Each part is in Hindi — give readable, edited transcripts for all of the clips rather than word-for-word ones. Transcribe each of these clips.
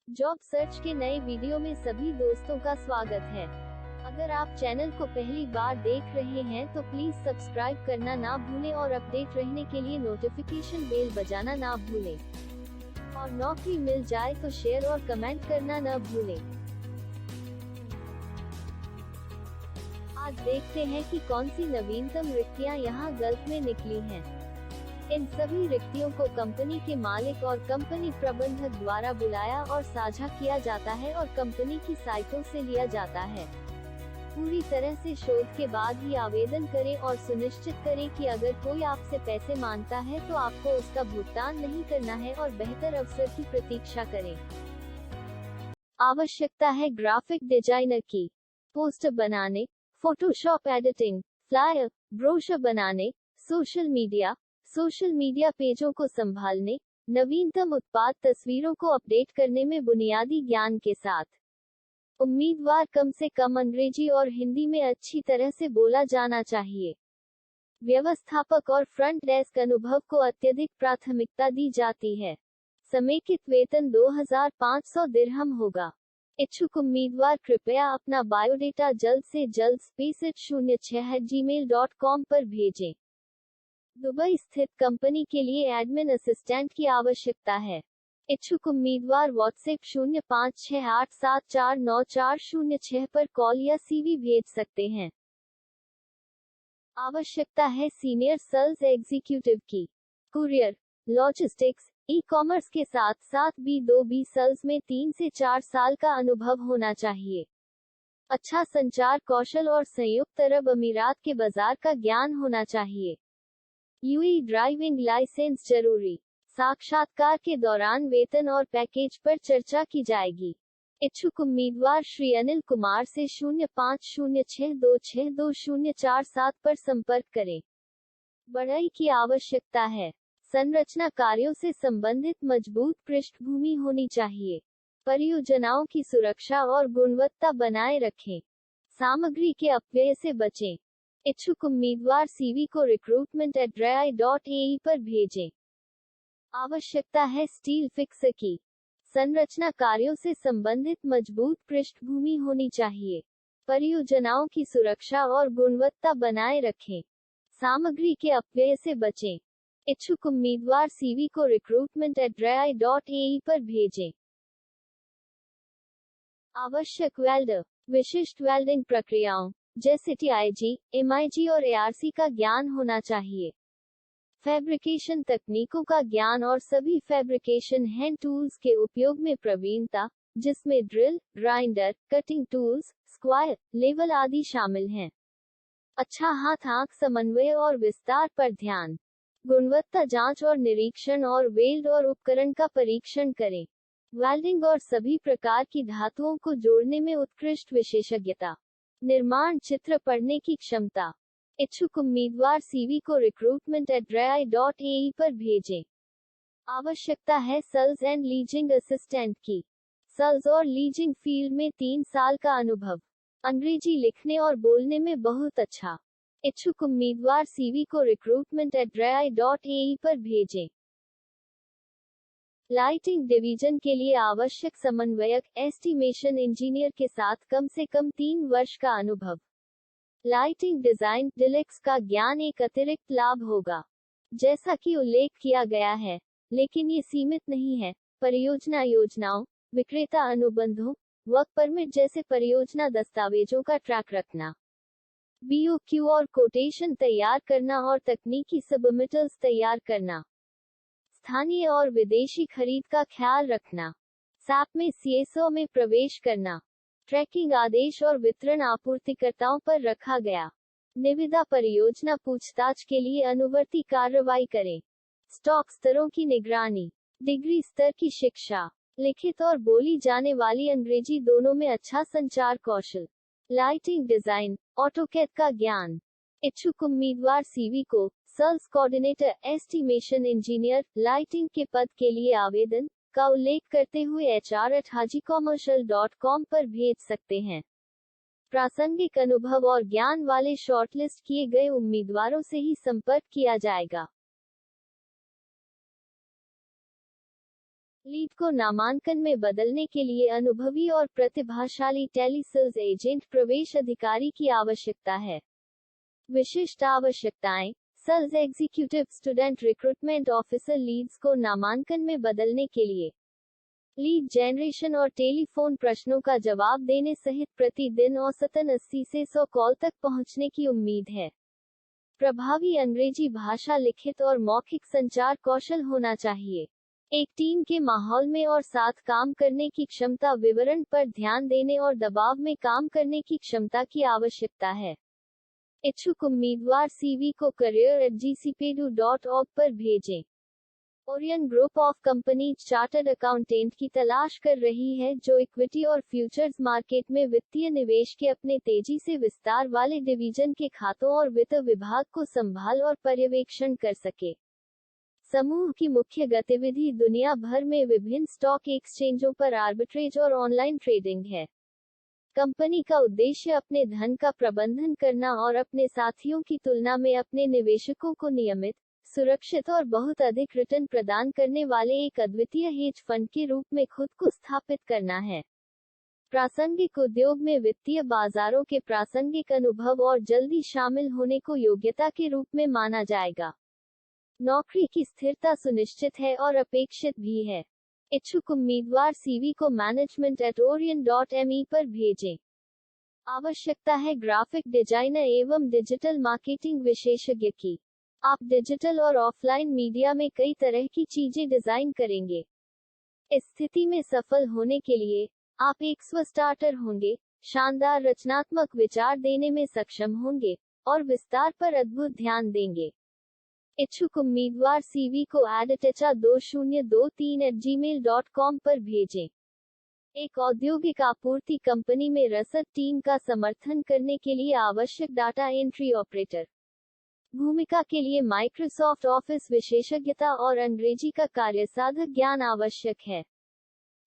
जॉब सर्च के नए वीडियो में सभी दोस्तों का स्वागत है। अगर आप चैनल को पहली बार देख रहे हैं तो प्लीज सब्सक्राइब करना ना भूलें और अपडेट रहने के लिए नोटिफिकेशन बेल बजाना ना भूलें। और नौकरी मिल जाए तो शेयर और कमेंट करना न भूलें। आज देखते हैं कि कौन सी नवीनतम रिक्तियां यहां गल्फ में निकली हैं। इन सभी रिक्तियों को कंपनी के मालिक और कंपनी प्रबंधक द्वारा बुलाया और साझा किया जाता है और कंपनी की साइटों से लिया जाता है। पूरी तरह से शोध के बाद ही आवेदन करें और सुनिश्चित करें कि अगर कोई आपसे पैसे मांगता है तो आपको उसका भुगतान नहीं करना है और बेहतर अवसर की प्रतीक्षा करें। आवश्यकता है ग्राफिक डिजाइनर की। पोस्टर बनाने, फोटोशॉप एडिटिंग, फ्लायर, ब्रोशर बनाने, सोशल मीडिया पेजों को संभालने, नवीनतम उत्पाद तस्वीरों को अपडेट करने में बुनियादी ज्ञान के साथ। उम्मीदवार कम से कम अंग्रेजी और हिंदी में अच्छी तरह से बोला जाना चाहिए। व्यवस्थापक और फ्रंट डेस्क अनुभव को अत्यधिक प्राथमिकता दी जाती है। समेकित वेतन 2500 दिरहम होगा। इच्छुक उम्मीदवार कृपया अपना बायोडेटा जल्द से जल्द spaceit06@gmail.com पर भेजें। दुबई स्थित कंपनी के लिए एडमिन असिस्टेंट की आवश्यकता है। इच्छुक उम्मीदवार व्हाट्सएप 0568749406 पर कॉल या सीवी भेज सकते हैं। आवश्यकता है सीनियर सेल्स एग्जीक्यूटिव की। कुरियर, लॉजिस्टिक्स, ई कॉमर्स के साथ साथ B2B सेल्स में 3 से 4 साल का अनुभव होना चाहिए। अच्छा संचार कौशल और संयुक्त अरब अमीरात के बाजार का ज्ञान होना चाहिए। यूएई ड्राइविंग लाइसेंस जरूरी। साक्षात्कार के दौरान वेतन और पैकेज पर चर्चा की जाएगी। इच्छुक उम्मीदवार श्री अनिल कुमार से 0506262047 पर संपर्क करें। बढ़ई की आवश्यकता है। संरचना कार्यों से संबंधित मजबूत पृष्ठभूमि होनी चाहिए। परियोजनाओं की सुरक्षा और गुणवत्ता बनाए रखें। सामग्री के अपव्यय से बचें। इच्छुक उम्मीदवार सीवी को recruitment@rai.ae पर भेजें। आवश्यकता है स्टील फिक्सर की। संरचना कार्यों से संबंधित मजबूत पृष्ठभूमि होनी चाहिए। परियोजनाओं की सुरक्षा और गुणवत्ता बनाए रखें। सामग्री के अपव्यय से बचें। इच्छुक उम्मीदवार सीवी को recruitment@rai.ae पर भेजें। आवश्यक वेल्डर, विशिष्ट वेल्डिंग प्रक्रियाओं जैसे TIG, MIG और ARC का ज्ञान होना चाहिए। फैब्रिकेशन तकनीकों का ज्ञान और सभी फैब्रिकेशन हैंड टूल्स के उपयोग में प्रवीणता, जिसमें drill, grinder, cutting tools, square, level आदि शामिल हैं। अच्छा हाथ-आंख समन्वय और विस्तार पर ध्यान। गुणवत्ता जांच और निरीक्षण और वेल्ड और उपकरण का परीक्षण करें। वेल्डिंग और सभी प्रकार की धातुओं को जोड़ने में उत्कृष्ट विशेषज्ञता। निर्माण चित्र पढ़ने की क्षमता। इच्छुक उम्मीदवार सीवी को recruitment@rai.ae पर भेजें। आवश्यकता है सेल्स एंड लीजिंग असिस्टेंट की। सेल्स और लीजिंग फील्ड में 3 साल का अनुभव। अंग्रेजी लिखने और बोलने में बहुत अच्छा। इच्छुक उम्मीदवार सीवी को recruitment@rai.ae पर भेजें। लाइटिंग डिवीजन के लिए आवश्यक समन्वयक एस्टिमेशन इंजीनियर के साथ कम से कम 3 वर्ष का अनुभव। लाइटिंग डिजाइन डिलेक्स का ज्ञान एक अतिरिक्त लाभ होगा। जैसा कि उल्लेख किया गया है, लेकिन ये सीमित नहीं है। परियोजना योजनाओं, विक्रेता अनुबंधों, वर्क परमिट जैसे परियोजना दस्तावेजों का ट्रैक रखना। BOQ और कोटेशन तैयार करना और तकनीकी सबमिटल्स तैयार करना। स्थानीय और विदेशी खरीद का ख्याल रखना। SAP में CSO में प्रवेश करना। ट्रैकिंग आदेश और वितरण आपूर्तिकर्ताओं पर रखा गया। निविदा परियोजना पूछताछ के लिए अनुवर्ती कार्रवाई करें। स्टॉक स्तरों की निगरानी। डिग्री स्तर की शिक्षा। लिखित और बोली जाने वाली अंग्रेजी दोनों में अच्छा संचार कौशल। लाइटिंग डिजाइन, ऑटोकैड का ज्ञान। इच्छुक उम्मीदवार सीवी को sales coordinator estimation engineer lighting के पद के लिए आवेदन का उल्लेख करते हुए HR@hajicommercial.com पर भेज सकते हैं। प्रासंगिक अनुभव और ज्ञान वाले शॉर्टलिस्ट किए गए उम्मीदवारों से ही संपर्क किया जाएगा। लीड को नामांकन में बदलने के लिए अनुभवी और प्रतिभाशाली टेलीसेल्स एजेंट प्रवेश अधिकारी की आवश्यकता है। विशिष्ट आवश्यकताएं। Sales executive student recruitment officer leads को नामांकन में बदलने के लिए लीड जनरेशन और टेलीफोन प्रश्नों का जवाब देने सहित प्रतिदिन औसतन 80 से 100 कॉल तक पहुंचने की उम्मीद है। प्रभावी अंग्रेजी भाषा, लिखित और मौखिक संचार कौशल होना चाहिए। एक टीम के माहौल में और साथ काम करने की क्षमता, विवरण पर ध्यान देने और दबाव में काम करने की क्षमता की आवश्यकता है। इच्छुक उम्मीदवार सीवी को career@gcpedu.org पर भेजें। Orion group of companies chartered accountant की तलाश कर रही है जो इक्विटी और फ्यूचर्स मार्केट में वित्तीय निवेश के अपने तेजी से विस्तार वाले डिवीजन के खातों और वित्त विभाग को संभाल और पर्यवेक्षण कर सके। समूह की मुख्य गतिविधि दुनिया भर में विभिन्न स्टॉक एक्सचेंजों पर आर्बिट्रेज और ऑनलाइन ट्रेडिंग है। कंपनी का उद्देश्य अपने धन का प्रबंधन करना और अपने साथियों की तुलना में अपने निवेशकों को नियमित, सुरक्षित और बहुत अधिक रिटर्न प्रदान करने वाले एक अद्वितीय हेज फंड के रूप में खुद को स्थापित करना है। प्रासंगिक उद्योग में वित्तीय बाजारों के प्रासंगिक अनुभव और जल्दी शामिल होने को योग्यता के रूप में माना जाएगा। नौकरी की स्थिरता सुनिश्चित है और अपेक्षित भी है। इच्छुक उम्मीदवार सीवी को management@orion.me पर भेजें। आवश्यकता है ग्राफिक डिजाइनर एवं डिजिटल मार्केटिंग विशेषज्ञ की। आप डिजिटल और ऑफलाइन मीडिया में कई तरह की चीजें डिजाइन करेंगे। इस स्थिति में सफल होने के लिए आप एक स्व-स्टार्टर होंगे, शानदार रचनात्मक विचार देने में सक्षम होंगे और विस्तार पर अद्भुत ध्यान देंगे। इच्छुक उम्मीदवार सीवी को adtecha2023@gmail.com पर भेजें। एक औद्योगिक आपूर्ति कंपनी में रसद टीम का समर्थन करने के लिए आवश्यक डाटा एंट्री ऑपरेटर। भूमिका के लिए माइक्रोसॉफ्ट ऑफिस विशेषज्ञता और अंग्रेजी का कार्यसाधक ज्ञान आवश्यक है।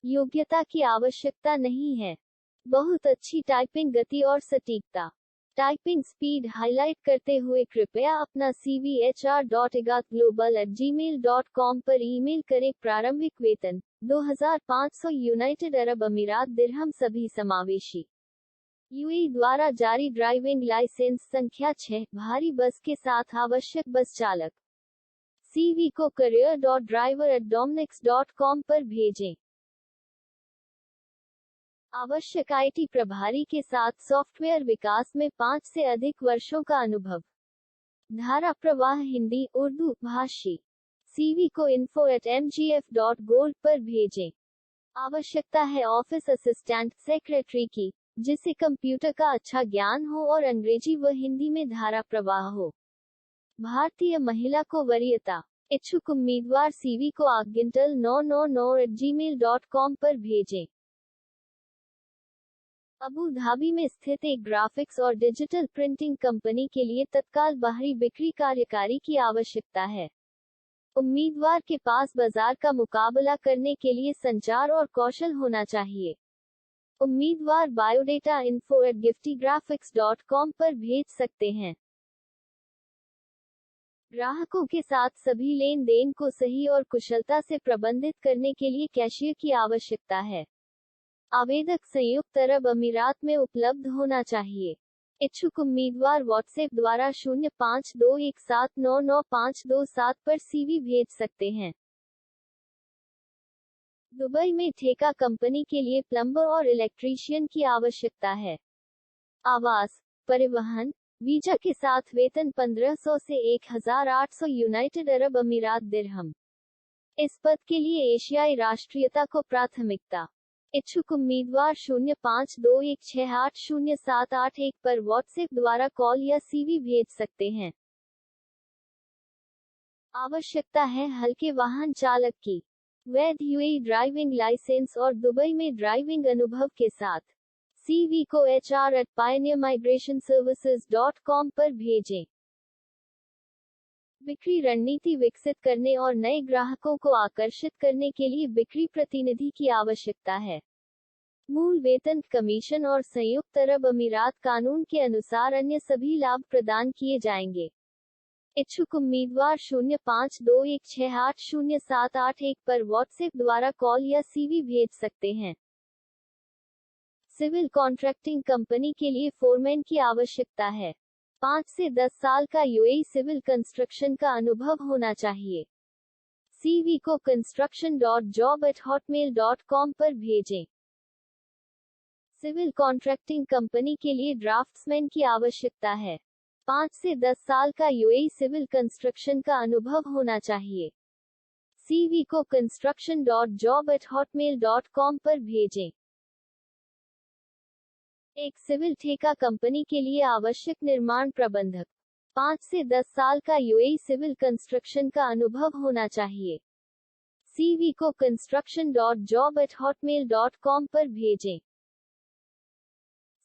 योग्यता की आवश्यकता नहीं है। बहुत अच्छी टाइपिंग गति और सटीकता। टाइपिंग स्पीड हाईलाइट करते हुए कृपया अपना CV hr.igatglobal@gmail.com पर ईमेल करें। प्रारंभिक वेतन 2500 यूनाइटेड अरब अमीरात दिरहम सभी समावेशी। यूएई द्वारा जारी ड्राइविंग लाइसेंस संख्या 6 भारी बस के साथ आवश्यक बस चालक। CV को career.driver@dominics.com पर भेजें। आवश्यक IT प्रभारी के साथ सॉफ्टवेयर विकास में 5 से अधिक वर्षों का अनुभव। धारा प्रवाह हिंदी, उर्दू भाषी। CV को info@mgf.gold पर भेजें। आवश्यकता है ऑफिस असिस्टेंट सेक्रेटरी की, जिसे कंप्यूटर का अच्छा ज्ञान हो और अंग्रेजी व हिंदी में धारा प्रवाह हो। भारतीय महिला को वरीयता। इच्छुक उम्मीदवार CV को aggintal999@gmail.com पर भेजें। अबू धाबी में स्थित एक ग्राफिक्स और डिजिटल प्रिंटिंग कंपनी के लिए तत्काल बाहरी बिक्री कार्यकारी की आवश्यकता है। उम्मीदवार के पास बाजार का मुकाबला करने के लिए संचार और कौशल होना चाहिए। उम्मीदवार बायोडेटा info@giftygraphics.com पर भेज सकते हैं। ग्राहकों के साथ सभी लेन देन को सही और कुशलता से प्रबंधित करने के लिए कैशियर की आवश्यकता है। आवेदक संयुक्त अरब अमीरात में उपलब्ध होना चाहिए। इच्छुक उम्मीदवार व्हाट्सएप द्वारा 0521799527 पर CV भेज सकते हैं। दुबई में ठेका कंपनी के लिए प्लम्बर और इलेक्ट्रीशियन की आवश्यकता है। आवास, परिवहन, वीजा के साथ वेतन 1500 से 1800 यूनाइटेड अरब अमीरात दिरहम। इस पद के लिए एशियाई राष्ट्रीयता को प्राथमिकता। इच्छुक उम्मीदवार 0521680781 पर व्हाट्सएप द्वारा कॉल या CV भेज सकते हैं। आवश्यकता है हल्के वाहन चालक की, वैध यूएई ड्राइविंग लाइसेंस और दुबई में ड्राइविंग अनुभव के साथ। CV को hr@pioneermigrationservices.com पर भेजें। बिक्री रणनीति विकसित करने और नए ग्राहकों को आकर्षित करने के लिए बिक्री प्रतिनिधि की आवश्यकता है। मूल वेतन, कमीशन और संयुक्त अरब अमीरात कानून के अनुसार अन्य सभी लाभ प्रदान किए जाएंगे। इच्छुक उम्मीदवार 0521680781 पर व्हाट्सएप द्वारा कॉल या सीवी भेज सकते हैं। सिविल कॉन्ट्रैक्टिंग कंपनी के लिए फोरमैन की आवश्यकता है। 5 से 10 साल का यूएई सिविल कंस्ट्रक्शन का अनुभव होना चाहिए। सीवी को construction.job@hotmail.com पर भेजें। सिविल कॉन्ट्रैक्टिंग कंपनी के लिए ड्राफ्ट्समैन की आवश्यकता है। 5 से 10 साल का यूएई सिविल कंस्ट्रक्शन का अनुभव होना चाहिए। सीवी को construction.job@hotmail.com पर भेजें। एक सिविल ठेका कंपनी के लिए आवश्यक निर्माण प्रबंधक। 5 से 10 साल का यूएई सिविल कंस्ट्रक्शन का अनुभव होना चाहिए। सीवी को construction.job@hotmail.com पर भेजें।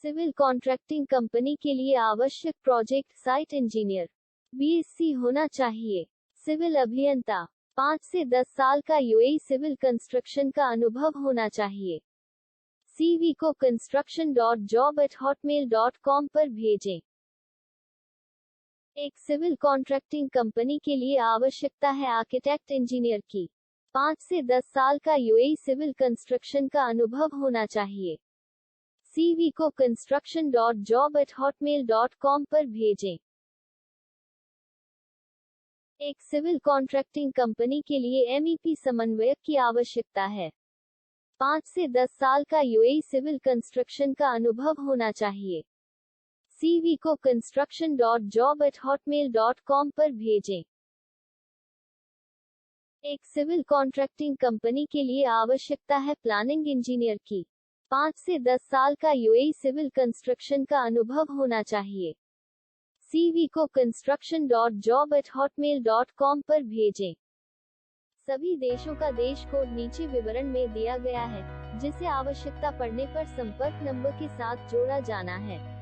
सिविल कॉन्ट्रैक्टिंग कंपनी के लिए आवश्यक प्रोजेक्ट साइट इंजीनियर बीएससी होना चाहिए। सिविल अभियंता 5 से 10 साल का यूएई सिविल कंस्ट्रक्शन का अनुभव होना चाहिए। सीवी को construction.job@hotmail.com पर भेजें। एक सिविल कॉन्ट्रैक्टिंग कंपनी के लिए आवश्यकता है आर्किटेक्ट इंजीनियर की। 5 से 10 साल का यूएई सिविल कंस्ट्रक्शन का अनुभव होना चाहिए। सीवी को construction.job@hotmail.com पर भेजें। एक सिविल कॉन्ट्रैक्टिंग कंपनी के लिए एमईपी समन्वयक की आवश्यकता है। 5 से 10 साल का यूएई सिविल कंस्ट्रक्शन का अनुभव होना चाहिए। सीवी को construction.job@hotmail.com पर भेजें। एक सिविल कॉन्ट्रैक्टिंग कंपनी के लिए आवश्यकता है प्लानिंग इंजीनियर की। 5 से 10 साल का यूएई सिविल कंस्ट्रक्शन का अनुभव होना चाहिए। सीवी को construction.job@hotmail.com पर भेजें। सभी देशों का देश कोड नीचे विवरण में दिया गया है, जिसे आवश्यकता पड़ने पर संपर्क नंबर के साथ जोड़ा जाना है।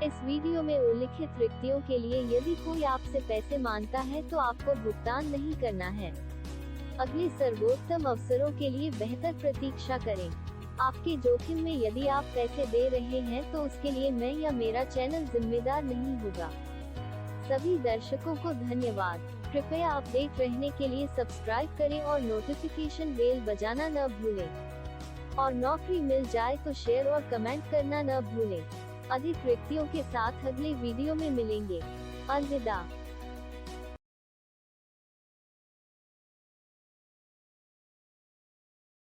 इस वीडियो में उल्लिखित रिक्तियों के लिए यदि कोई आपसे पैसे मांगता है तो आपको भुगतान नहीं करना है। अगले सर्वोत्तम अवसरों के लिए बेहतर प्रतीक्षा करें। आपके जोखिम में यदि आप पैसे दे रहे हैं तो उसके लिए मैं या मेरा चैनल जिम्मेदार नहीं होगा। सभी दर्शकों को धन्यवाद। कृपया अपडेट रहने के लिए सब्सक्राइब करें और नोटिफिकेशन बेल बजाना न भूलें। और नौकरी मिल जाए तो शेयर और कमेंट करना न भूलें। अधिक रिक्तियों के साथ अगले वीडियो में मिलेंगे। अलविदा।